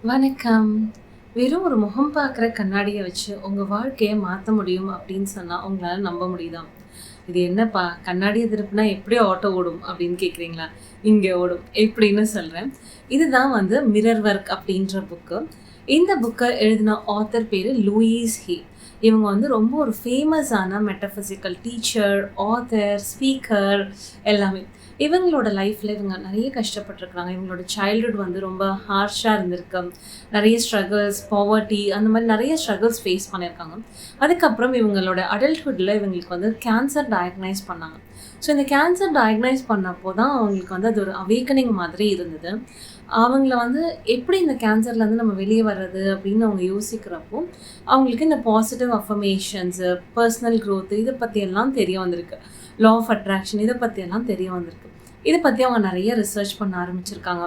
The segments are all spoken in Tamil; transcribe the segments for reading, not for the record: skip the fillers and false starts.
வணக்கம். வெறும் ஒரு முகம் பார்க்குற கண்ணாடிய வச்சு உங்க வாழ்க்கைய மாத்த முடியும் அப்படின்னு சொன்னா உங்களால நம்ப முடியுதா? "இது என்னப்பா கண்ணாடிய திருப்புனா எப்படி ஆட்டோ ஓடும்?" அப்படின்னு கேட்குறீங்களா? இங்க ஓடும். எப்படின்னு சொல்றேன். இதுதான் வந்து மிரர் ஒர்க் அப்படின்ற புக்கு. இந்த புக்க எழுதின ஆத்தர் பேரு லூயிஸ் ஹே. இவங்க வந்து ரொம்ப ஒரு ஃபேமஸான மெட்டபிசிக்கல் டீச்சர், ஆத்தர், ஸ்பீக்கர் எல்லாமே. இவங்களோட லைஃப்ல இவங்க நெறைய கஷ்டப்பட்டுருக்காங்க. இவங்களோட சைல்ட்ஹுட் வந்து ரொம்ப ஹார்ஷா இருந்திருக்கு. நெறைய ஸ்ட்ரகிள்ஸ், பாவர்ட்டி அந்த மாரி நெறைய ஸ்ட்ரகிள்ஸ் ஃபேஸ் பண்ணியிருக்காங்க. அதுக்கப்புறம் இவங்களோட அடல்ட்ஹுட்ல இவங்களுக்கு வந்து கேன்சர் டயக்னைஸ் பண்ணாங்க. ஸோ இந்த கேன்சர் டயக்னைஸ் பண்ணப்போ தான் அவங்களுக்கு வந்து அது ஒரு அவேக்கனிங் மாதிரி இருந்தது. அவங்கள வந்து எப்படி இந்த கேன்சர்லேருந்து நம்ம வெளிய வர்றது அப்படின்னு அவங்க யோசிக்கிறப்போ, அவங்களுக்கு இந்த பாசிட்டிவ் அஃபர்மேஷன்ஸு, பர்சனல் குரோத் இத பத்தியெல்லாம் தெரிய வந்திருக்கு. லா ஆஃப் அட்ராக்ஷன் இத பத்தியெல்லாம் தெரிய வந்திருக்கு. இத பத்தி அவங்க நெறைய ரிசர்ச் பண்ண ஆரம்பிச்சிருக்காங்க.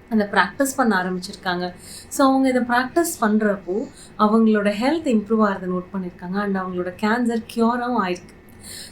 அத பிராக்டிஸ் பண்ண ஆரம்பிச்சிருக்காங்க. ஸோ அவங்க இத பிராக்டிஸ் பண்றப்போ, அவங்களோட ஹெல்த் இம்ப்ரூவ் ஆறத நோட் பண்ணியிருக்காங்க. அண்ட் அவங்களோட கேன்சர் க்யூராவும் ஆயிருக்கு.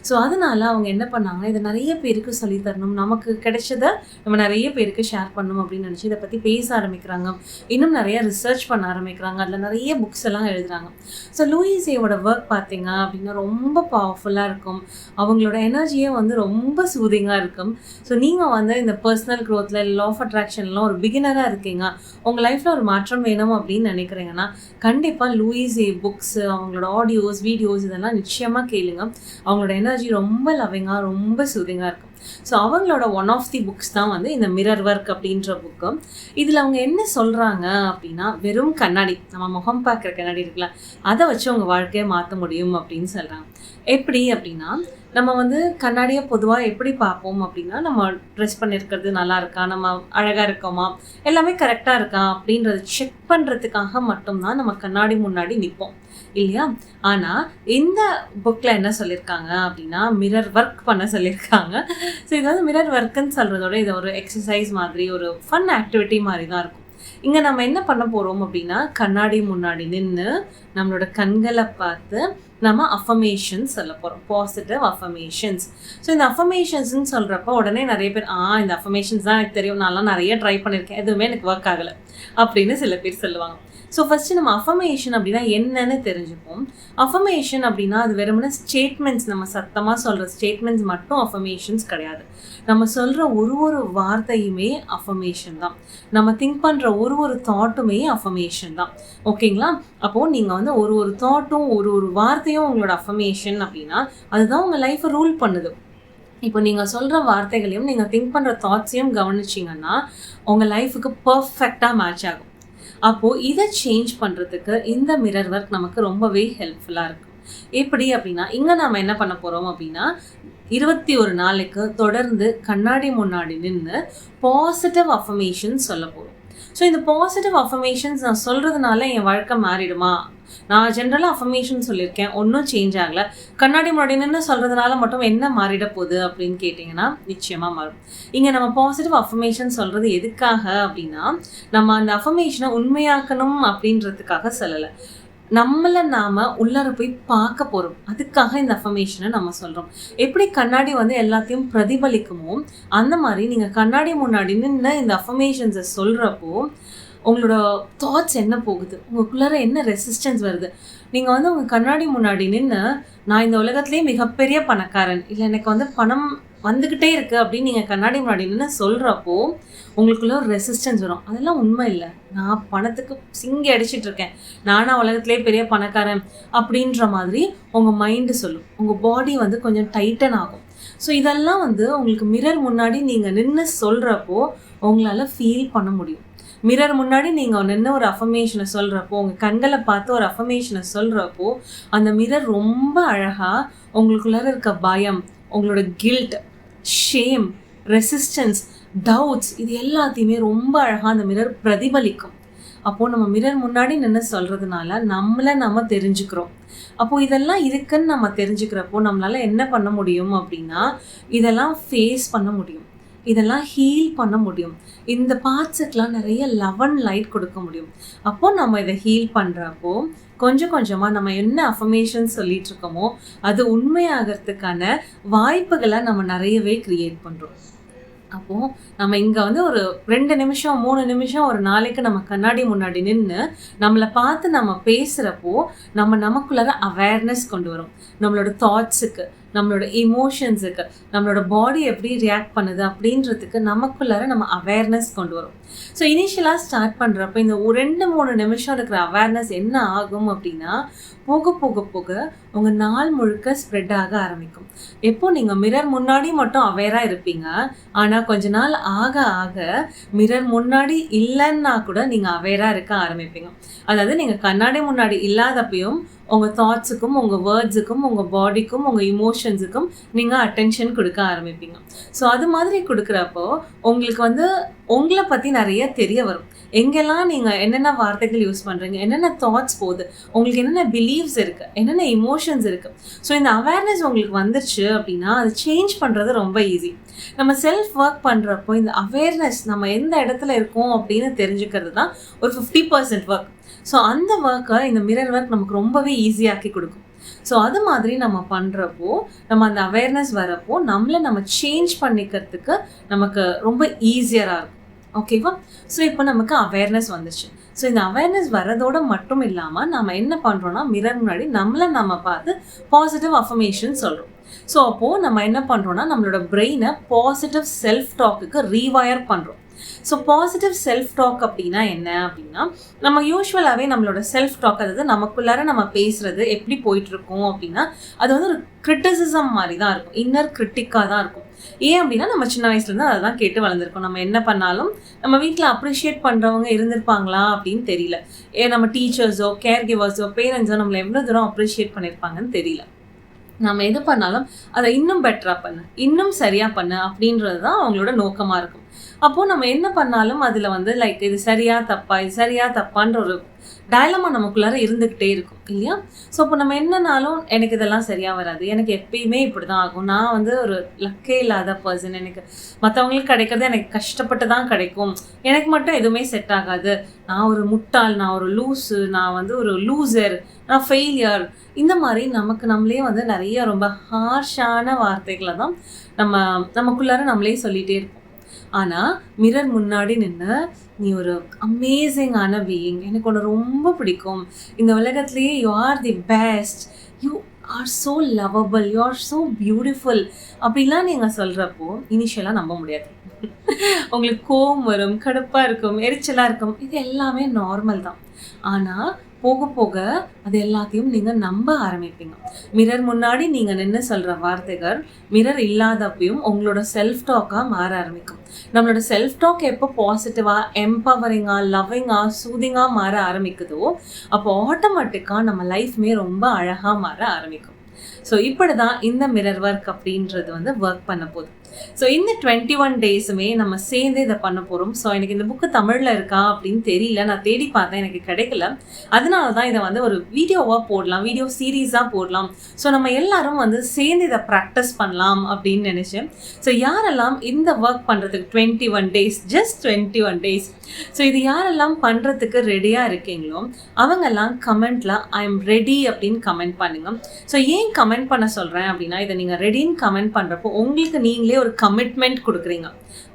ஸோ அதனால அவங்க என்ன பண்ணாங்கன்னா, இத நெறைய பேருக்கு சொல்லி தரணும். நமக்கு கிடைச்சத நம்ம நெறைய பேருக்கு ஷேர் பண்ணணும் அப்படின்னு நினைச்சு இத பத்தி பேச ஆரம்பிக்கிறாங்க. இன்னும் நெறைய ரிசர்ச் பண்ண ஆரம்பிக்கிறாங்க. அதுல நெறைய புக்ஸ் எல்லாம் எழுதுறாங்க. ஸோ லூயிஸ் ஏவோட வொர்க் பார்த்தீங்க அப்படின்னா ரொம்ப பவர்ஃபுல்லா இருக்கும். அவங்களோட எனர்ஜியே வந்து ரொம்ப சூதிங்கா இருக்கும். ஸோ நீங்க வந்து இந்த பர்சனல் குரோத்ல, லா ஆஃப் அட்ராக்ஷன்லாம் ஒரு பிகினரா இருக்கீங்க. உங்க லைஃப்ல ஒரு மாற்றம் வேணும் அப்படின்னு நினைக்கிறீங்கன்னா, கண்டிப்பா லூயிஸ் ஏ புக்ஸ், அவங்களோட ஆடியோஸ், வீடியோஸ் இதெல்லாம் நிச்சயமா கேளுங்க. அவங்களோட எனர்ஜி ரொம்ப லவ்விங்கா, ரொம்ப சூதிங்கா இருக்கும். ஸோ அவங்களோட ஒன் ஆஃப் தி புக்ஸ் தான் வந்து இந்த மிரர் ஒர்க் அப்படின்ற புக்கு. இதில அவங்க என்ன சொல்றாங்க அப்படின்னா, வெறும் கண்ணாடி, நம்ம முகம் பார்க்குற கண்ணாடி இருக்குல்ல, அத வச்சு உங்க வாழ்க்கைய மாத்த முடியும் அப்படின்னு சொல்றாங்க. எப்படி அப்படின்னா, நம்ம வந்து கண்ணாடிய பொதுவா எப்படி பார்ப்போம் அப்படின்னா, நம்ம ட்ரெஸ் பண்ணியிருக்கிறது நல்லா இருக்கா? நம்ம அழகா இருக்கோமா? எல்லாமே கரெக்ட்டா இருக்கா? அப்படின்றத செக் பண்றதுக்காக மட்டும் தான் நம்ம கண்ணாடி முன்னாடி நிப்போம். இல்லையா? ஆனா, இந்த புக்ல என்ன சொல்லியிருக்காங்க அப்படின்னா, மிரர் ஒர்க் பண்ண சொல்லியிருக்காங்க. ஸோ இது வந்து மிரர் ஒர்க்குன்னு சொல்றதோட இது ஒரு எக்ஸர்சைஸ் மாதிரி, ஒரு ஃபன் ஆக்டிவிட்டி மாரி தான் இருக்கும். இங்க நம்ம என்ன பண்ண போறோம் அப்படின்னா, கண்ணாடி முன்னாடி நின்னு, நம்மளோட கண்கள பார்த்து, நம்ம அஃபர்மேஷன்ஸ் சொல்லப் போறோம். Positive affirmations. ஸோ இந்த அஃபர்மேஷன்ஸ்ன்னு சொல்றப்போ, உடனே நெறைய பேர், இந்த அஃபர்மேஷன்ஸ் தான் எனக்கு தெரியும். நான்லாம் நெறைய ட்ரை பண்ணியிருக்கேன். எதுவுமே எனக்கு ஒர்க் ஆகல." அப்படின்னு சில பேர் சொல்லுவாங்க. ஸோ ஃபர்ஸ்ட்டு நம்ம அஃபர்மேஷன் அப்படின்னா என்னன்னு தெரிஞ்சுப்போம். அஃபர்மேஷன் அப்படின்னா அது வெறுமனே ஸ்டேட்மெண்ட்ஸ், நம்ம சத்தமா சொல்ற ஸ்டேட்மெண்ட்ஸ் மட்டும் அஃபர்மேஷன்ஸ் கிடையாது. நம்ம சொல்ற ஒரு வார்த்தையுமே அஃபர்மேஷன் தான். நம்ம திங்க் பண்ற ஒரு தாட்டுமே அஃபர்மேஷன் தான். ஓகேங்களா? அப்போ நீங்க வந்து ஒரு தாட்டும், ஒரு வார்த்தையும் உங்களோட அஃபர்மேஷன் அப்படின்னா, அதுதான் உங்க லைஃப்ப ரூல் பண்ணுது. இப்போ நீங்க சொல்ற வார்த்தைகளையும், நீங்க திங்க் பண்ற தாட்ஸையும் கவனிச்சீங்கன்னா, உங்க லைஃப்க்கு பெர்ஃபெக்ட்டா மேட்ச் ஆகும். அப்போ இத சேஞ்ச் பண்றதுக்கு இந்த மிரர் ஒர்க் நமக்கு ரொம்பவே ஹெல்ப்ஃபுல்லா இருக்கும். எப்படி அப்படின்னா, இங்க நாம என்ன பண்ண போறோம் அப்படின்னா, 21 நாளைக்கு தொடர்ந்து கண்ணாடி முன்னாடி நின்னு பாசிட்டிவ் அஃபர்மேஷன்ஸ் சொல்லப் போறோம். ஸோ இந்த பாசிட்டிவ் அஃபர்மேஷன்ஸ் நான் சொல்றதுனால என் வாழ்க்கை மாறிடுமா? நான் ஜென்ரலா அஃபர்மேஷன் சொல்லியிருக்கேன். ஒண்ணும் சேஞ்ச் ஆகல. கண்ணாடி முன்னாடி நின்னு சொல்றதுனால மட்டும் என்ன மாறிட போகுது அப்படின்னு கேட்டீங்கன்னா, நிச்சயமா மாறும். இங்க நம்ம பாசிட்டிவ் அஃபர்மேஷன் சொல்றது எதுக்காக அப்படின்னா, நம்ம அந்த அஃபர்மேஷன உண்மையாக்கணும் அப்படின்றதுக்காக சொல்லல. நம்மள நாம உள்ளார போய் பார்க்க போறோம். அதுக்காக இந்த அஃபர்மேஷன நம்ம சொல்றோம். எப்படி கண்ணாடி வந்து எல்லாத்தையும் பிரதிபலிக்குமோ, அந்த மாரி நீங்க கண்ணாடி முன்னாடி நின்னு இந்த அஃபர்மேஷன்ஸ சொல்றப்போ, உங்களோட தாட்ஸ் என்ன போகுது? உங்களுக்குள்ளார என்ன ரெசிஸ்டன்ஸ் வருது? நீங்க வந்து உங்க கண்ணாடி முன்னாடி நின்னு, "நான் இந்த உலகத்திலேயே மிகப்பெரிய பணக்காரன். இல்ல எனக்கு வந்து பணம் வந்துகிட்டே இருக்கு." அப்படின்னு நீங்க கண்ணாடி முன்னாடி நின்னு சொல்றப்போ, உங்களுக்குள்ள ஒரு ரெசிஸ்டன்ஸ் வரும். அதெல்லாம் உண்மை இல்ல. நான் பணத்துக்கு சிங்கி அடிச்சிட்டு இருக்கேன். நானா உலகத்திலேயே பெரிய பணக்காரன் அப்படின்ற மாதிரி உங்க மைண்ட் சொல்லும். உங்க பாடி வந்து கொஞ்சம் டைட்டன் ஆகும். ஸோ இதெல்லாம் வந்து உங்களுக்கு மிரர் முன்னாடி நீங்க நின்னு சொல்றப்போ, உங்களால ஃபீல் பண்ண முடியும். மிரர் முன்னாடி நீங்க நின்னு ஒரு அஃபர்மேஷன சொல்றப்போ, உங்க கண்கள பார்த்து ஒரு அஃபர்மேஷன சொல்றப்போ, அந்த மிரர் ரொம்ப அழகா உங்களுக்குள்ளார இருக்க பயம், உங்களோட கில்ட், ஷேம், ரெசிஸ்டன்ஸ், டவுட்ஸ் இது எல்லாத்தையுமே ரொம்ப அழகா அந்த மிரர் பிரதிபலிக்கும். அப்போ நம்ம மிரர் முன்னாடி நின்னு சொல்றதுனால நம்மள நாம தெரிஞ்சுக்கிறோம். அப்போ இதெல்லாம் இருக்குன்னு நம்ம தெரிஞ்சுக்கிறப்போ, நம்மளால என்ன பண்ண முடியும் அப்படின்னா, இதெல்லாம் ஃபேஸ் பண்ண முடியும். இதெல்லாம் ஹீல் பண்ண முடியும். இந்த பார்ட்ஸுக்குலாம் நிறைய லவ் அண்ட் லைட் கொடுக்க முடியும். அப்போ நம்ம இத ஹீல் பண்றப்போ, கொஞ்சம் கொஞ்சமா நம்ம என்ன அஃபர்மேஷன் சொல்லிட்டு இருக்கோமோ, அது உண்மையாகறதுக்கான வாய்ப்புகள நம்ம நிறையவே கிரியேட் பண்றோம். அப்போ நம்ம இங்க வந்து ஒரு 2 நிமிஷம், 3 நிமிஷம் ஒரு நாளைக்கு நம்ம கண்ணாடி முன்னாடி நின்னு, நம்மள பார்த்து நம்ம பேசுறப்போ, நமக்குள்ளார அவேர்னஸ் கொண்டு வரும். நம்மளோட தாட்ஸுக்கு, நம்மளோட எமோஷன்ஸுக்கு, நம்மளோட பாடி எப்படி ரியாக்ட் பண்ணுது அப்படின்றதுக்கு நமக்குள்ளார நம்ம அவேர்னஸ் கொண்டு வரும். ஸோ இனிஷியலா ஸ்டார்ட் பண்றப்ப இந்த ஒரு 2, 3 நிமிஷம் இருக்கிற அவேர்னஸ் என்ன ஆகும் அப்படின்னா, போக போக போக உங்க நாள் முழுக்க ஸ்ப்ரெட் ஆக ஆரம்பிக்கும். எப்போ நீங்க மிரர் முன்னாடி மட்டும் அவேரா இருப்பீங்க. ஆனா கொஞ்ச நாள் ஆக ஆக மிரர் முன்னாடி இல்லன்னா கூட நீங்க அவேரா இருக்க ஆரம்பிப்பீங்க. அதாவது நீங்க கண்ணாடி முன்னாடி இல்லாதப்பயும் உங்க தாட்ஸுக்கும், உங்க வேர்ட்ஸுக்கும், உங்க பாடிக்கும், உங்க இமோஷன்ஸுக்கும் நீங்க அட்டென்ஷன் கொடுக்க ஆரம்பிப்பீங்க. ஸோ அது மாதிரி கொடுக்குறப்போ உங்களுக்கு வந்து உங்கள பத்தி நிறைய தெரிய வரும். எங்கெல்லாம் நீங்க என்னென்ன வார்த்தைகள் யூஸ் பண்றீங்க, என்னென்ன தாட்ஸ் போகுது, உங்களுக்கு என்னென்ன பிலீவ்ஸ் இருக்கு, என்னென்ன இமோஷன்ஸ் இருக்கு. ஸோ இந்த அவேர்னஸ் உங்களுக்கு வந்துருச்சு அப்படின்னா அது சேஞ்ச் பண்றது ரொம்ப ஈஸி. நம்ம செல்ஃப் ஒர்க் பண்றப்போ இந்த அவேர்னஸ் நம்ம எந்த இடத்துல இருக்கோம் அப்படின்னு தெரிஞ்சுக்கிறது தான் ஒரு 50% ஒர்க். ஸோ அந்த ஒர்க்கை இந்த மிரர் ஒர்க் நமக்கு ரொம்பவே ஈஸியாக்கி கொடுக்கும். ஸோ அது மாதிரி நம்ம பண்ணுறப்போ நம்ம அந்த அவேர்னஸ் வரப்போ நம்ம சேஞ்ச் பண்ணிக்கிறதுக்கு நமக்கு ரொம்ப ஈஸியராக இருக்கும். ஓகேவா? ஸோ இப்போ நமக்கு அவேர்னஸ் வந்துச்சு. ஸோ இந்த அவேர்னஸ் வரதோட மட்டும் இல்லாமல் நம்ம என்ன பண்ணுறோன்னா மிரர் முன்னாடி நம்ம பார்த்து பாசிட்டிவ் அஃபர்மேஷன் சொல்கிறோம். ஸோ அப்போது நம்ம என்ன பண்ணுறோன்னா நம்மளோட பிரெயினை பாசிட்டிவ் செல்ஃப் டாக்குக்கு ரீவயர் பண்ணுறோம். ஸோ பாசிட்டிவ் செல்ஃப் டாக் அப்படின்னா என்ன அப்படின்னா, நம்ம யூஸ்வலாகவே நம்மளோட செல்ஃப் டாக், அதாவது நமக்குள்ளார நம்ம பேசுறது எப்படி போயிட்டுருக்கோம் அப்படின்னா, அது வந்து ஒரு கிரிட்டிசிசம் மாதிரி தான் இருக்கும், இன்னர் கிரிட்டிக்காக தான் இருக்கும். ஏன் அப்படின்னா நம்ம சின்ன வயசுலேருந்து அதை தான் கேட்டு வளர்ந்துருக்கோம். நம்ம என்ன பண்ணாலும் நம்ம வீட்டில் அப்ரிஷியேட் பண்ணுறவங்க இருந்திருப்பாங்களா அப்படின்னு தெரியல. நம்ம டீச்சர்ஸோ, கேர் கிவர்ஸோ, பேரண்ட்ஸோ நம்மளை எவ்வளோ தூரம் அப்ரிஷியேட் பண்ணியிருப்பாங்கன்னு தெரியல. நம்ம எது பண்ணாலும் அதை இன்னும் பெட்டராக பண்ணு, இன்னும் சரியாக பண்ணு அப்படின்றது தான் அவங்களோட நோக்கமாக இருக்கும். அப்போது நம்ம என்ன பண்ணாலும் அதில் வந்து லைக் இது சரியா தப்பா, இது சரியா தப்பான்ற ஒரு டயலமா நமக்குள்ளார இருந்துக்கிட்டே இருக்கும் இல்லையா? ஸோ இப்போ நம்ம என்னன்னாலும் எனக்கு இதெல்லாம் சரியாக வராது, எனக்கு எப்பயுமே இப்படி தான் ஆகும், நான் வந்து ஒரு லக்கே இல்லாத பர்சன், எனக்கு மற்றவங்களுக்கு கிடைக்கிறது எனக்கு கஷ்டப்பட்டு தான் கிடைக்கும், எனக்கு மட்டும் எதுவுமே செட் ஆகாது, நான் ஒரு முட்டாள், நான் ஒரு லூஸு, நான் வந்து ஒரு லூசர், நான் ஃபெயிலியர், இந்த மாதிரி நம்மளே வந்து நிறைய ரொம்ப ஹார்ஷான வார்த்தைகளை தான் நமக்குள்ளார நம்மளே சொல்லிகிட்டே இருப்போம். ஆனால் மிரர் முன்னாடி நின்று நீ ஒரு அமேசிங்கான பீயிங், எனக்கு ஒன்று ரொம்ப பிடிக்கும், இந்த உலகத்துலேயே you are the best, you are so lovable, you are so beautiful அப்படிலாம் நீங்கள் சொல்கிறப்போ இனிஷியலாக நம்ப முடியாது. உங்களுக்கு கோவம் வரும், கடுப்பாக இருக்கும், எரிச்சலாக இருக்கும், இது எல்லாமே நார்மல் தான். ஆனால் போக போக அது எல்லாத்தையும் நீங்கள் நம்ப ஆரம்பிப்பீங்க. மிரர் முன்னாடி நீங்கள் நின்று சொல்கிற வார்த்தைகள் மிரர் இல்லாதப்பையும் உங்களோட செல்ஃப் டாக்காக மாற ஆரம்பிக்கும். நம்மளோட செல்ஃப் டாக் எப்போ பாசிட்டிவாக, எம்பவரிங்காக, லவ்விங்காக, சூதிங்காக மாற ஆரம்பிக்குதோ அப்போ ஆட்டோமேட்டிக்காக நம்ம லைஃப்மே ரொம்ப அழகாக மாற ஆரம்பிக்கும். ஸோ இப்படி தான் இந்த மிரர் ஒர்க் அப்படின்றது வந்து ஒர்க் பண்ண போகுது. ஸோ இந்த 21 டேஸுமே நம்ம சேர்ந்து இதை பண்ண போகிறோம். ஸோ எனக்கு இந்த புக்கு தமிழில் இருக்கா அப்படின்னு தெரியல, நான் தேடி பார்த்தேன், எனக்கு கிடைக்கல. அதனால தான் இதை வந்து ஒரு வீடியோவாக போடலாம், வீடியோ சீரீஸாக போடலாம். ஸோ நம்ம எல்லாரும் வந்து சேர்ந்து இதை ப்ராக்டிஸ் பண்ணலாம் அப்படின்னு நினச்சேன். ஸோ யாரெல்லாம் இந்த ஒர்க் பண்ணுறதுக்கு 21 டேஸ், ஜஸ்ட் 21 டேஸ், ஸோ இது யாரெல்லாம் பண்ணுறதுக்கு ரெடியாக இருக்கீங்களோ அவங்கெல்லாம் கமெண்ட்டில் ஐ எம் ரெடி அப்படின்னு கமெண்ட் பண்ணுங்கள். ஸோ ஏன் கமெண்ட் பண்ண சொல்கிறேன் அப்படின்னா, இதை நீங்கள் ரெடின்னு கமெண்ட் பண்ணுறப்போ உங்களுக்கு நீங்களே ஒரு கமிட்மெண்ட் கொடுக்குறீங்க.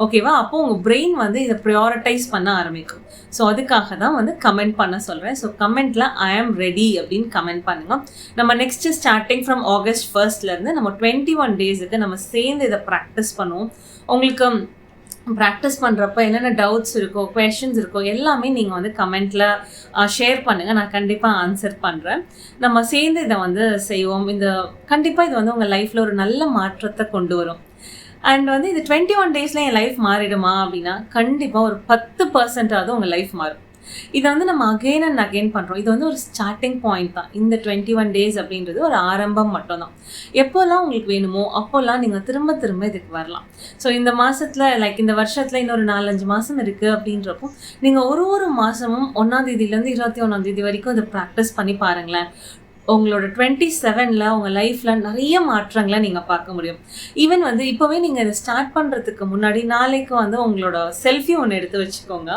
ஓகேவா? அப்போ உங்கள் பிரெயின் வந்து இதை ப்ரையாரிட்டைஸ் பண்ண ஆரம்பிக்கும். ஸோ அதுக்காக தான் வந்து கமெண்ட் பண்ண சொல்கிறேன். ஸோ கமெண்ட்டில் ஐ ஆம் ரெடி அப்படின்னு கமெண்ட் பண்ணுங்கள். நம்ம நெக்ஸ்ட்டு ஸ்டார்டிங் ஃப்ரம் August 1 நம்ம 21 டேஸுக்கு நம்ம சேர்ந்து இதை ப்ராக்டிஸ் பண்ணுவோம். உங்களுக்கு ப்ராக்டிஸ் பண்ணுறப்ப என்னென்ன டவுட்ஸ் இருக்கோ, குவெஷன்ஸ் இருக்கோ எல்லாமே நீங்கள் வந்து கமெண்ட்டில் ஷேர் பண்ணுங்கள், நான் கண்டிப்பாக ஆன்சர் பண்ணுறேன். நம்ம சேர்ந்து இதை வந்து செய்வோம். கண்டிப்பாக இது வந்து உங்கள் லைஃப்பில் ஒரு நல்ல மாற்றத்தை கொண்டு வரும். அண்ட் வந்து இது 21 டேஸில் என் லைஃப் மாறிடுமா அப்படின்னா கண்டிப்பாக ஒரு 10% உங்கள் லைஃப் மாறும். இதை வந்து நம்ம அகெயின் அண்ட் அகெயின் பண்ணுறோம். இது வந்து ஒரு ஸ்டார்டிங் பாயிண்ட் தான். இந்த 21 டேஸ் அப்படின்றது ஒரு ஆரம்பம் மட்டும்தான். எப்போல்லாம் உங்களுக்கு வேணுமோ அப்போல்லாம் நீங்கள் திரும்ப திரும்ப இதுக்கு வரலாம். ஸோ இந்த மாதத்தில் லைக் இந்த வருஷத்தில் இன்னொரு 4-5 மாதம் இருக்குது அப்படின்றப்போ நீங்கள் ஒரு மாதமும் 1ஆம் தேதியிலேருந்து 21ஆம் தேதி வரைக்கும் இதை ப்ராக்டிஸ் பண்ணி பாருங்களேன். உங்களோட 27ல உங்க லைஃப்ல நிறைய மாற்றங்களை நீங்க பார்க்க முடியும். ஈவன் வந்து இப்பவே நீங்க இதை ஸ்டார்ட் பண்றதுக்கு முன்னாடி நாளைக்கு வந்து உங்களோட செல்ஃபி ஒன்று எடுத்து வச்சுக்கோங்க.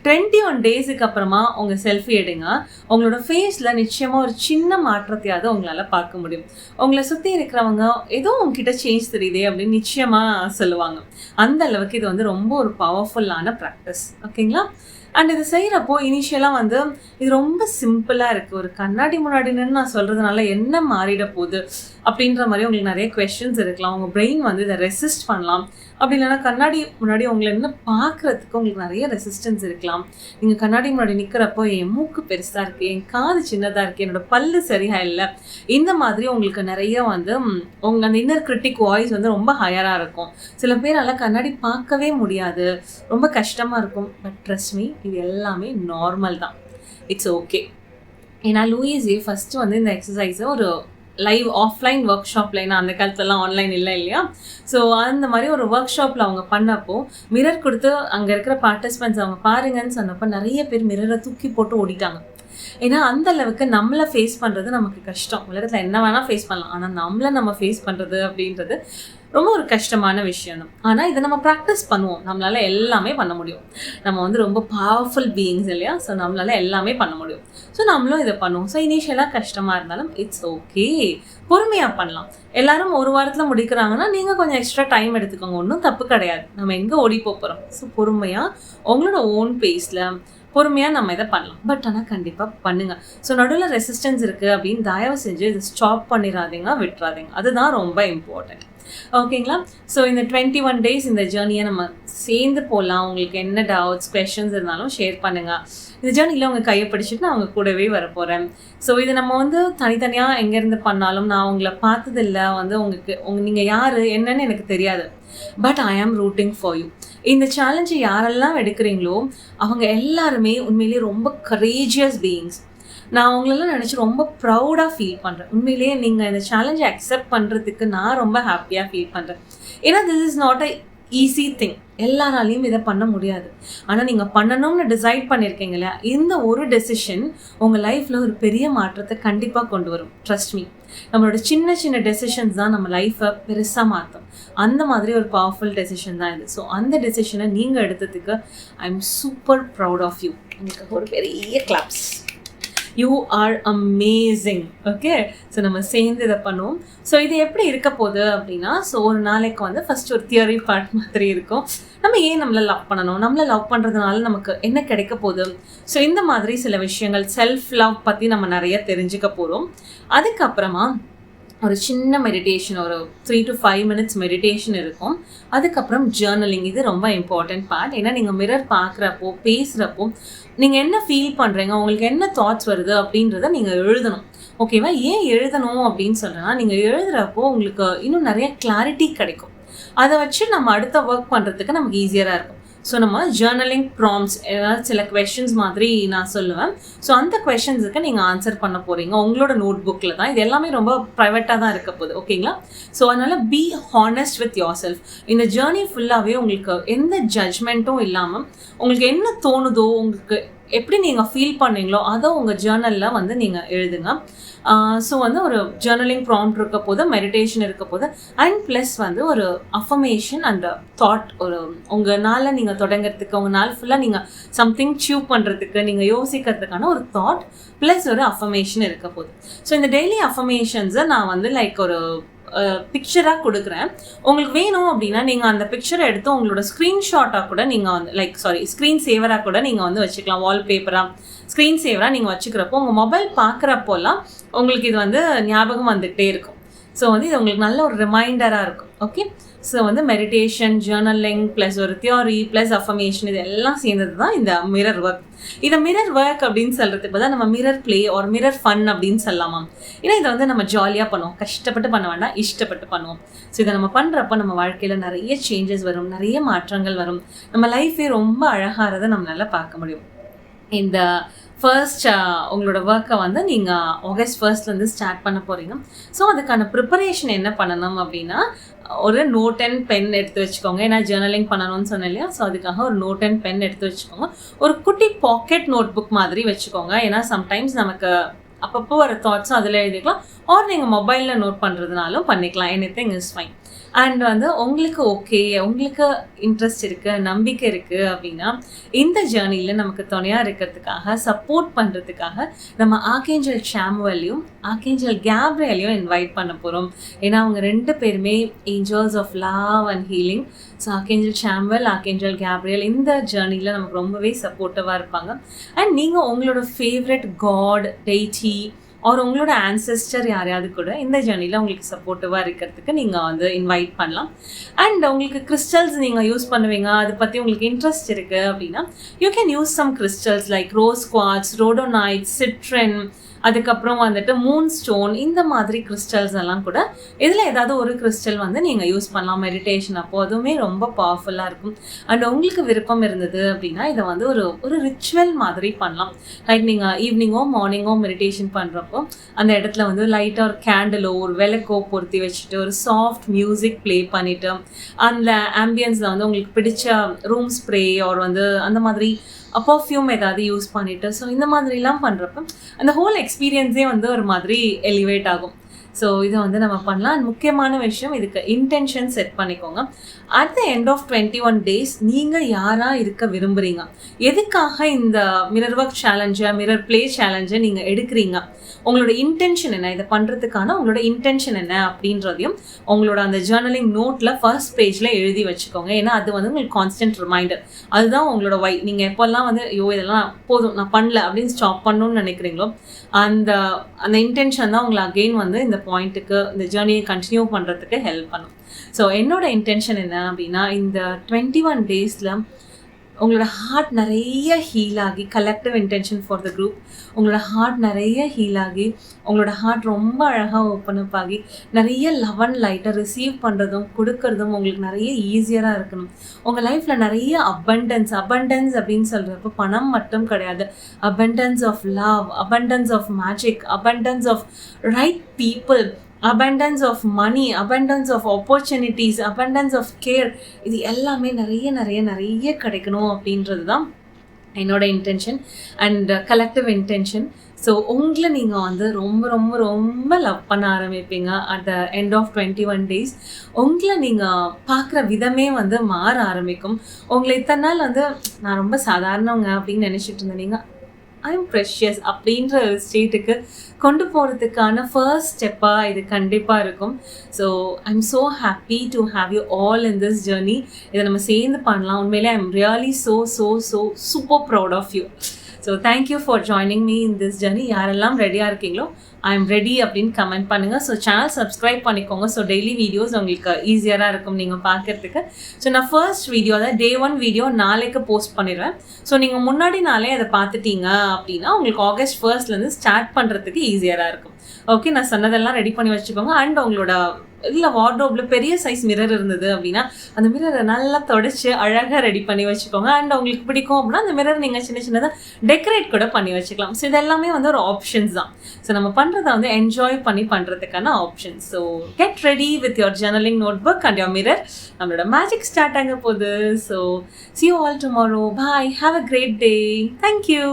21 டேஸுக்கு அப்புறமா உங்க செல்ஃபி எடுங்க. உங்களோட ஃபேஸ்ல நிச்சயமா ஒரு சின்ன மாற்றத்தையாவது உங்களால பார்க்க முடியும். உங்களை சுத்தி இருக்கிறவங்க ஏதோ உங்ககிட்ட சேஞ்ச் தெரியுதே அப்படின்னு நிச்சயமா சொல்லுவாங்க. அந்த அளவுக்கு இது வந்து ரொம்ப ஒரு பவர்ஃபுல்லான ப்ராக்டிஸ். ஓகேங்களா? அண்ட் இது செய்கிறப்போ இனிஷியலாக வந்து இது ரொம்ப சிம்பிளாக இருக்குது. ஒரு கண்ணாடி முன்னாடி நின்று நான் சொல்கிறதுனால என்ன மாறிட போகுது அப்படின்ற மாதிரி உங்களுக்கு நிறைய கொஸ்டின்ஸ் இருக்கலாம். உங்கள் பிரெயின் வந்து இதை ரெசிஸ்ட் பண்ணலாம். அப்படி இல்லைன்னா கண்ணாடி முன்னாடி உங்களை என்ன பார்க்குறதுக்கு உங்களுக்கு நிறைய ரெசிஸ்டன்ஸ் இருக்கலாம். நீங்கள் கண்ணாடி முன்னாடி நிற்கிறப்போ என் மூக்கு பெருசாக இருக்குது, என் காது சின்னதாக இருக்குது, என்னோட பல்லு சரியாக இல்லை, இந்த மாதிரி உங்களுக்கு நிறைய வந்து உங்கள் அந்த இன்னர் கிரிட்டிக் வாய்ஸ் வந்து ரொம்ப ஹையராக இருக்கும். சில பேரால் கண்ணாடி பார்க்கவே முடியாது, ரொம்ப கஷ்டமாக இருக்கும். பட் ட்ரஸ்ட் மீ, இது எல்லாமே நார்மல் தான். It's okay. ஏன்னா லூயிஸே ஃபஸ்ட்டு வந்து இந்த எக்ஸசைஸை ஒரு லைவ் ஆஃப்லைன் ஒர்க் ஷாப்பில், ஏன்னா அந்த காலத்துலலாம் ஆன்லைன் இல்லை இல்லையா? ஸோ அந்த மாதிரி ஒரு ஒர்க் ஷாப்பில் அவங்க பண்ணப்போ மிரர் கொடுத்து அங்கே இருக்கிற பார்ட்டிசிபெண்ட்ஸ் அவங்க பாருங்கன்னு சொன்னப்போ நிறைய பேர் மிரரை தூக்கி போட்டு ஓடிட்டாங்க. ஏன்னா அந்த அளவுக்கு நம்மளை ஃபேஸ் பண்ணுறது நமக்கு கஷ்டம். உலகத்தில் என்ன வேணால் ஃபேஸ் பண்ணலாம், ஆனால் நம்மளை நம்ம ஃபேஸ் பண்ணுறது அப்படின்றது ரொம்ப ஒரு கஷ்டமான விஷயம் தான். ஆனால் இதை நம்ம ப்ராக்டிஸ் பண்ணுவோம், நம்மளால் எல்லாமே பண்ண முடியும். நம்ம வந்து ரொம்ப பவர்ஃபுல் பீயிங்ஸ் இல்லையா? ஸோ நம்மளால் எல்லாமே பண்ண முடியும். ஸோ நம்மளும் இதை பண்ணுவோம். ஸோ இனிஷியலாக கஷ்டமாக இருந்தாலும் இட்ஸ் ஓகே, பொறுமையாக பண்ணலாம். எல்லாரும் ஒரு வாரத்தில் முடிக்கிறாங்கன்னா நீங்கள் கொஞ்சம் எக்ஸ்ட்ரா டைம் எடுத்துக்கோங்க, ஒன்றும் தப்பு கிடையாது. நம்ம எங்கே ஓடி போகிறோம்? ஸோ பொறுமையாக உங்களோட ஓன் பேஸில் பொறுமையாக நம்ம இதை பண்ணலாம். பட் ஆனால் கண்டிப்பாக பண்ணுங்கள். ஸோ நடுவில் ரெசிஸ்டன்ஸ் இருக்குது அப்படின்னு தயவு செஞ்சு இதை ஸ்டாப் பண்ணிடாதீங்க, விட்டுறாதீங்க. அதுதான் ரொம்ப இம்பார்ட்டன்ட். ஓகேங்களா? ஸோ இந்த 21 டேஸ் இந்த ஜேர்னியை நம்ம சேர்ந்து போகலாம். உங்களுக்கு என்ன டவுட்ஸ் கொஷின்ஸ் இருந்தாலும் ஷேர் பண்ணுங்கள். இந்த ஜேர்னியில் அவங்க கையை பிடிச்சிட்டு நான் அவங்க கூடவே வரப்போகிறேன். ஸோ இது நம்ம வந்து தனித்தனியாக எங்கேருந்து பண்ணாலும் நான் உங்களை பார்த்ததில்லை, வந்து நீங்கள் யார் என்னன்னு எனக்கு தெரியாது. பட் ஐ ஆம் ரூட்டிங் ஃபார் யூ. இந்த சேலஞ்சை யாரெல்லாம் எடுக்கிறீங்களோ அவங்க எல்லாருமே உண்மையிலேயே ரொம்ப கரேஜியஸ் பீயிங்ஸ். நான் அவங்களெல்லாம் நினச்சி ரொம்ப ப்ரௌடாக ஃபீல் பண்ணுறேன். உண்மையிலேயே நீங்கள் இந்த சேலஞ்சை அக்செப்ட் பண்ணுறதுக்கு நான் ரொம்ப ஹாப்பியாக ஃபீல் பண்ணுறேன். ஏன்னா this is not a easy thing. எல்லாராலையும் இதை பண்ண முடியாது. ஆனால் நீங்கள் பண்ணணும்னு டிசைட் பண்ணியிருக்கீங்க இல்லையா? இந்த ஒரு டெசிஷன் உங்கள் லைஃப்பில் ஒரு பெரிய மாற்றத்தை கண்டிப்பாக கொண்டு வரும். Trust me. நம்மளோட சின்ன சின்ன டெசிஷன்ஸ் தான் நம்ம லைஃப்பை பெருசாக மாற்றும். அந்த மாதிரி ஒரு பவர்ஃபுல் டெசிஷன் தான் இது. ஸோ அந்த டெசிஷனை நீங்கள் எடுத்ததுக்கு I am super proud of you. உங்களுக்கு ஒரு பெரிய claps. You are amazing. Okay, so நம்ம சேர்ந்து இதை பண்ணுவோம். ஸோ இது எப்படி இருக்க போகுது அப்படின்னா, ஸோ ஒரு நாளைக்கு வந்து ஃபஸ்ட் ஒரு தியரி பார்ட் மாதிரி இருக்கும். நம்ம ஏன் நம்மளை லவ் பண்ணணும், நம்மளை லவ் பண்ணுறதுனால நமக்கு என்ன கிடைக்க போகுது, ஸோ இந்த மாதிரி சில விஷயங்கள் செல்ஃப் லவ் பற்றி நம்ம நிறைய தெரிஞ்சுக்க போகிறோம். அதுக்கப்புறமா ஒரு சின்ன மெடிடேஷன், ஒரு 3 to 5 minutes மெடிடேஷன் இருக்கும். அதுக்கப்புறம் ஜேர்னலிங். இது ரொம்ப இம்பார்ட்டன்ட் பார்ட். ஏன்னா நீங்கள் மிரர் பார்க்குறப்போ பேசுகிறப்போ நீங்கள் என்ன ஃபீல் பண்ணுறீங்க, உங்களுக்கு என்ன தாட்ஸ் வருது அப்படின்றத நீங்கள் எழுதணும். ஓகேவா? ஏன் எழுதணும் அப்படின்னு சொல்கிறேன்னா, நீங்கள் எழுதுகிறப்போ உங்களுக்கு இன்னும் நிறைய கிளாரிட்டி கிடைக்கும். அதை வச்சு நம்ம அடுத்த ஒர்க் பண்ணுறதுக்கு நமக்கு ஈஸியராக இருக்கும். ஸோ நம்ம ஜேர்னலிங் ப்ராம்ப்ட்ஸ், ஏதாவது சில கொஷின்ஸ் மாதிரி நான் சொல்லுவேன். ஸோ அந்த கொஷின்ஸுக்கு நீங்கள் ஆன்சர் பண்ண போகிறீங்க உங்களோட நோட் புக்கில் தான். இது எல்லாமே ரொம்ப ப்ரைவேட்டாக தான் இருக்க போகுது. ஓகேங்களா? ஸோ அதனால் be honest with your self. இந்த ஜேர்னி ஃபுல்லாகவே உங்களுக்கு எந்த ஜட்ஜ்மெண்ட்டும் இல்லாமல் உங்களுக்கு என்ன தோணுதோ, உங்களுக்கு எப்படி நீங்கள் ஃபீல் பண்ணீங்களோ அதை உங்கள் ஜேர்னலில் வந்து நீங்கள் எழுதுங்க. ஸோ வந்து ஒரு ஜேர்னலிங் ப்ராம்ப்ட் இருக்க போது, மெடிடேஷன் இருக்க போது, அண்ட் ப்ளஸ் வந்து ஒரு அஃபர்மேஷன் அண்ட் தாட். ஒரு உங்கள் நாளை நீங்கள் தொடங்கிறதுக்கு, உங்கள் நாள் ஃபுல்லாக நீங்கள் சம்திங் சீவ் பண்ணுறதுக்கு, நீங்கள் யோசிக்கிறதுக்கான ஒரு தாட் ப்ளஸ் ஒரு அஃபர்மேஷன் இருக்க போகுது. ஸோ இந்த டெய்லி அஃபர்மேஷன்ஸை நான் வந்து லைக் ஒரு பிக்சராக கொடுக்குறேன். உங்களுக்கு வேணும் அப்படின்னா நீங்கள் அந்த பிக்சரை எடுத்து உங்களோட ஸ்க்ரீன்ஷாட்டாக கூட நீங்கள் வந்து ஸ்க்ரீன் சேவராக கூட நீங்கள் வந்து வச்சுக்கலாம். வால்பேப்பராக, ஸ்க்ரீன் சேவராக நீங்கள் வச்சுக்கிறப்போ உங்கள் மொபைல் பார்க்குறப்போலாம் உங்களுக்கு இது வந்து ஞாபகம் வந்துகிட்டே இருக்கும். ஸோ வந்து இது உங்களுக்கு நல்ல ஒரு ரிமைண்டராக இருக்கும். ஓகே, ஸோ வந்து மெடிடேஷன், ஜேர்னலிங் ப்ளஸ் ஒரு தியோரி ப்ளஸ் அஃபர்மேஷன், இது எல்லாம் சேர்ந்தது தான் இந்த மிரர் ஒர்க். இதை மிரர் ஒர்க் அப்படின்னு சொல்கிறதுக்கு தான் நம்ம மிரர் பிளே ஒரு மிரர் ஃபன் அப்படின்னு சொல்லலாமா? ஏன்னா இதை வந்து நம்ம ஜாலியாக பண்ணுவோம், கஷ்டப்பட்டு பண்ண வேண்டாம், இஷ்டப்பட்டு பண்ணுவோம். ஸோ இதை நம்ம பண்ணுறப்போ நம்ம வாழ்க்கையில் நிறைய சேஞ்சஸ் வரும், நிறைய மாற்றங்கள் வரும். நம்ம லைஃபே ரொம்ப அழகாகிறத நம்மளால் பார்க்க முடியும். இந்த ஃபர்ஸ்ட் உங்களோட ஒர்க்கை வந்து நீங்கள் ஆகஸ்ட் 1 ஸ்டார்ட் பண்ண போகிறீங்க. ஸோ அதுக்கான ப்ரிப்பரேஷன் என்ன பண்ணணும் அப்படின்னா, ஒரு நோட் அண்ட் பென் எடுத்து வச்சுக்கோங்க. ஏன்னா ஜேர்னலிங் பண்ணணும்னு சொன்னேன் இல்லையா? ஸோ அதுக்காக ஒரு நோட் அண்ட் பென் எடுத்து வச்சுக்கோங்க. ஒரு குட்டி பாக்கெட் நோட் புக் மாதிரி வச்சுக்கோங்க. ஏன்னா சம்டைம்ஸ் நமக்கு அப்பப்போ வர தாட்ஸும் அதில் எழுதிக்கலாம். ஆர் நீங்கள் மொபைலில் நோட் பண்ணுறதுனாலும் பண்ணிக்கலாம். Anything is fine. அண்ட் வந்து உங்களுக்கு ஓகே, உங்களுக்கு இன்ட்ரெஸ்ட் இருக்குது, நம்பிக்கை இருக்குது அப்படின்னா இந்த ஜேர்னியில் நமக்கு துணையாக இருக்கிறதுக்காக, சப்போர்ட் பண்ணுறதுக்காக நம்ம ஆர்கேஞ்சல் சாமுவேலையும் ஆர்கேஞ்சல் கேப்ரியலையும் இன்வைட் பண்ண போகிறோம். ஏன்னா அவங்க 2 பேருமே angels of love and healing. So archangel Samuel, archangel Gabriel இந்த ஜேர்னியில் நமக்கு ரொம்பவே சப்போர்ட்டிவாக இருப்பாங்க. அண்ட் நீங்கள் உங்களோட ஃபேவரட் காட், டெய்டி ஆர் உங்களோட ஆன்செஸ்டர் யாரையாவது கூட இந்த ஜேர்னியில் உங்களுக்கு சப்போர்ட்டிவாக இருக்கிறதுக்கு நீங்கள் வந்து இன்வைட் பண்ணலாம். அண்ட் உங்களுக்கு கிறிஸ்டல்ஸ் நீங்கள் யூஸ் பண்ணுவீங்க, அதை பற்றி உங்களுக்கு இன்ட்ரெஸ்ட் இருக்குது அப்படின்னா you can use some crystals like rose quartz, rhodonite, citron, அதுக்கப்புறம் வந்துட்டு மூன் ஸ்டோன், இந்த மாதிரி கிறிஸ்டல்ஸ் எல்லாம் கூட இதில் ஏதாவது ஒரு கிறிஸ்டல் வந்து நீங்கள் யூஸ் பண்ணலாம் மெடிடேஷன் அப்போ. அதுவுமே ரொம்ப பவர்ஃபுல்லாக இருக்கும். அண்ட் உங்களுக்கு விருப்பம் இருந்தது அப்படின்னா இதை வந்து ஒரு ரிச்சுவல் மாதிரி பண்ணலாம். லைக் நீங்கள் ஈவினிங்கோ மார்னிங்கோ மெடிடேஷன் பண்ணுறப்போ அந்த இடத்துல வந்து லைட்டாக ஒரு கேண்டிலோ ஒரு விளக்கோ பொருத்தி வச்சுட்டு ஒரு சாஃப்ட் மியூசிக் ப்ளே பண்ணிவிட்டு அந்த ஆம்பியன்ஸில் வந்து உங்களுக்கு பிடிச்ச ரூம் ஸ்ப்ரே ஆர் வந்து அந்த மாதிரி பர்ஃப்யூம் ஏதாவது யூஸ் பண்ணிவிட்டு ஸோ இந்த மாதிரிலாம் பண்ணுறப்ப அந்த ஹோல் எக்ஸ்பீரியன்ஸே வந்து ஒரு மாதிரி எலிவேட் ஆகும். ஸோ இதை வந்து நம்ம பண்ணலாம். அண்ட் முக்கியமான விஷயம், இதுக்கு இன்டென்ஷன் செட் பண்ணிக்கோங்க. At the end of 21 days நீங்கள் யாராக இருக்க விரும்புகிறீங்க, எதுக்காக இந்த மிரர் ஒர்க் சேலஞ்சை, மிரர் பிளே சேலஞ்சை நீங்கள் எடுக்கிறீங்க, உங்களோட இன்டென்ஷன் என்ன, இதை பண்ணுறதுக்கான உங்களோட இன்டென்ஷன் என்ன அப்படின்றதையும் உங்களோட அந்த ஜேர்னலிங் நோட்டில் ஃபர்ஸ்ட் பேஜில் எழுதி வச்சுக்கோங்க. ஏன்னா அது வந்து உங்களுக்கு கான்ஸ்டன்ட் ரிமைண்டர். அதுதான் உங்களோட வை. நீங்கள் எப்போல்லாம் வந்து ஐயோ இதெல்லாம் போதும் நான் பண்ணல அப்படின்னு ஸ்டாப் பண்ணணும்னு நினைக்கிறீங்களோ அந்த இன்டென்ஷன் தான் உங்களை அகெயின் வந்து இந்த பாயிண்ட்டுக்கு, இந்த ஜேர்னியை கண்டினியூ பண்ணுறதுக்கு ஹெல்ப் பண்ணும். ஸோ என்னோட இன்டென்ஷன் என்ன அப்படின்னா இந்த 21 daysல உங்களோட ஹார்ட் நிறைய ஹீல் ஆகி, collective intention for the group, உங்களோட ஹார்ட் நிறைய ஹீல் ஆகி, உங்களோட ஹார்ட் ரொம்ப அழகாக ஓப்பன் அப் ஆகி நிறைய லவ் அண்ட் லைட்டை ரிசீவ் பண்ணுறதும் கொடுக்கறதும் உங்களுக்கு நிறைய ஈஸியராக இருக்கணும். உங்கள் லைஃப்பில் நிறைய அபண்டன்ஸ் அப்படின்னு சொல்கிறப்ப பணம் மட்டும் கிடையாது. Abundance of love, abundance of magic, abundance of right people, abundance of money, abundance of opportunities, abundance of care, இது எல்லாமே நிறைய கிடைக்கணும் அப்படின்றது தான் என்னோட intention and collective intention. So உங்களை நீங்கள் வந்து ரொம்ப லவ் பண்ண ஆரம்பிப்பீங்க. At the end of 21 days உங்களை நீங்கள் பார்க்குற விதமே வந்து மாற ஆரம்பிக்கும். உங்களை இத்தனை நாள் வந்து நான் ரொம்ப சாதாரணவங்க அப்படின்னு நினச்சிட்டு இருந்தேன், நீங்கள் ஐ எம் ப்ரெஷியஸ் அப்படின்ற ஒரு ஸ்டேட்டுக்கு கொண்டு போகிறதுக்கான ஃபர்ஸ்ட் ஸ்டெப்பாக இது கண்டிப்பாக இருக்கும். So I am so happy to have you all in this journey. இதை நம்ம சேர்ந்து பண்ணலாம். உண்மையிலே I am really so super proud of you. So thank you for joining me in this journey. யாரெல்லாம் ரெடியாக இருக்கீங்களோ ஐ எம் ரெடி அப்படின்னு கமெண்ட் பண்ணுங்கள். ஸோ சேனல் சப்ஸ்கிரைப் பண்ணிக்கோங்க. ஸோ டெய்லி வீடியோஸ் உங்களுக்கு ஈஸியராக இருக்கும் நீங்கள் பார்க்குறதுக்கு. ஸோ நான் ஃபர்ஸ்ட் வீடியோ, அதாவது Day 1 வீடியோ நாளைக்கு போஸ்ட் பண்ணிடுவேன். ஸோ நீங்கள் முன்னாடி நாளே அதை பார்த்துட்டீங்க அப்படின்னா உங்களுக்கு August 1 ஸ்டார்ட் பண்ணுறதுக்கு ஈஸியராக இருக்கும். ஓகே, நான் சொன்னதெல்லாம் ரெடி பண்ணி வச்சுக்கோங்க. அண்ட் உங்களோட இல்லை வார்ட்ரோப்ல பெரிய சைஸ் மிரர் இருந்தது அப்படின்னா அந்த மிரரை நல்லா தொடச்சி அழகாக ரெடி பண்ணி வச்சுக்கோங்க. அண்ட் உங்களுக்கு பிடிக்கும் அப்படின்னா அந்த மிரர் நீங்கள் சின்னதாக டெக்கரேட் கூட பண்ணி வச்சுக்கலாம். ஸோ இதெல்லாமே வந்து ஒரு ஆப்ஷன்ஸ் தான். ஸோ நம்ம பண்ணுறதை வந்து என்ஜாய் பண்ணி பண்ணுறதுக்கான options. So get ready with your journaling notebook and your mirror. நம்மளோட மேஜிக் ஸ்டார்ட் ஆக போகுது. So see you all tomorrow. Bye. Have a great day. Thank you.